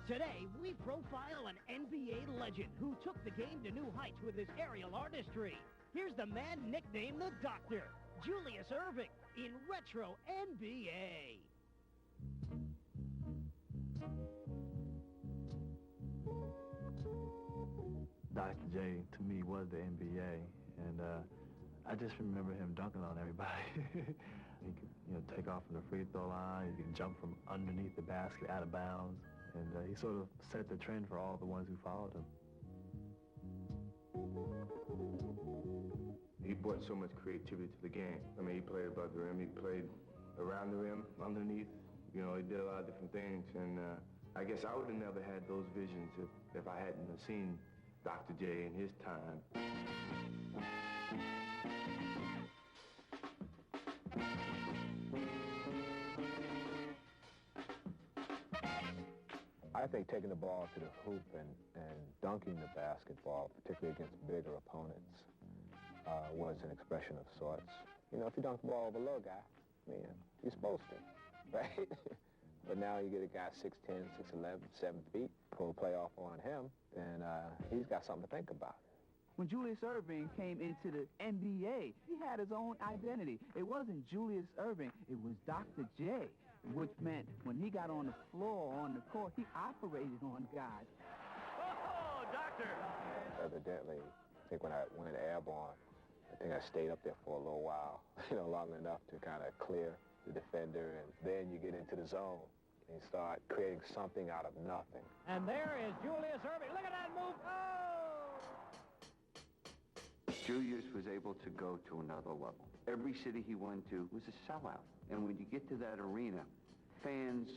Today, we profile an NBA legend who took the game to new heights with his aerial artistry. Here's the man nicknamed the Doctor, Julius Erving, in Retro NBA. Dr. J, to me, was the NBA, and I just remember him dunking on everybody. He could, take off from the free throw line. He could jump from underneath the basket out of bounds, and he sort of set the trend for all the ones who followed him. He brought so much creativity to the game. I mean, he played above the rim, he played around the rim, underneath. He did a lot of different things, and I guess I would have never had those visions if I hadn't seen Dr. J in his time. I think taking the ball to the hoop and dunking the basketball, particularly against bigger opponents, was an expression of sorts. If you dunk the ball over a little guy, man, you're supposed to, right? But now you get a guy 6'10", 6'11", 7 feet, pull a play off on him, then he's got something to think about. When Julius Erving came into the NBA, he had his own identity. It wasn't Julius Erving, it was Dr. J, which meant when he got on the floor, on the court, he operated on guys. Oh, Doctor! Evidently, I think when I went airborne, I think I stayed up there for a little while, long enough to kind of clear the defender, and then you get into the zone and you start creating something out of nothing. And there is Julius Erving. Look at that move. Oh! Julius was able to go to another level. Every city he went to was a sellout. And when you get to that arena, fans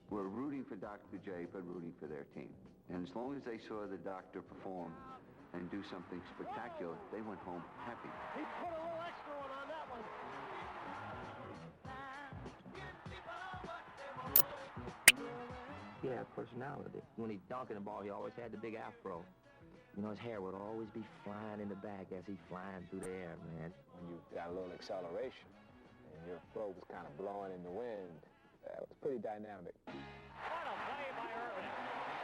were rooting for Dr. J, but rooting for their team. And as long as they saw the doctor perform and do something spectacular, they went home happy. He put a little extra one on that one. He had personality. When he's dunking the ball, he always had the big afro. His hair would always be flying in the back as he's flying through the air, man. When you got a little acceleration and your throat was kind of blowing in the wind, that was pretty dynamic. What a play by Erving.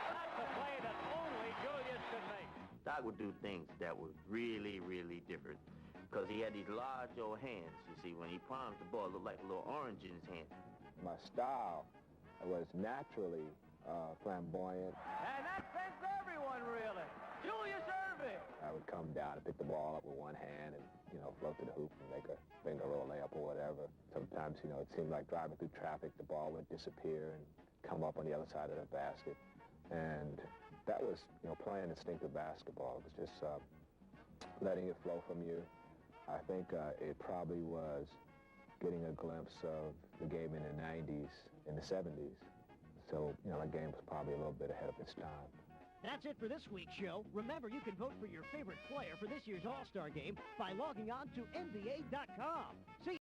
That's a play that only Julius could make. Doc would do things that were really, really different because he had these large old hands. You see, when he palmed the ball, it looked like a little orange in his hand. My style was naturally flamboyant. And that fits everyone, really. Julius Erving. I would come down and pick the ball up with one hand and, float to the hoop and make a finger roll layup or whatever. Sometimes, it seemed like driving through traffic, the ball would disappear and come up on the other side of the basket. And that was, playing instinctive basketball. It was just letting it flow from you. I think it probably was getting a glimpse of the game in the 90s, in the 70s. So, that game was probably a little bit ahead of its time. That's it for this week's show. Remember, you can vote for your favorite player for this year's All-Star game by logging on to NBA.com. See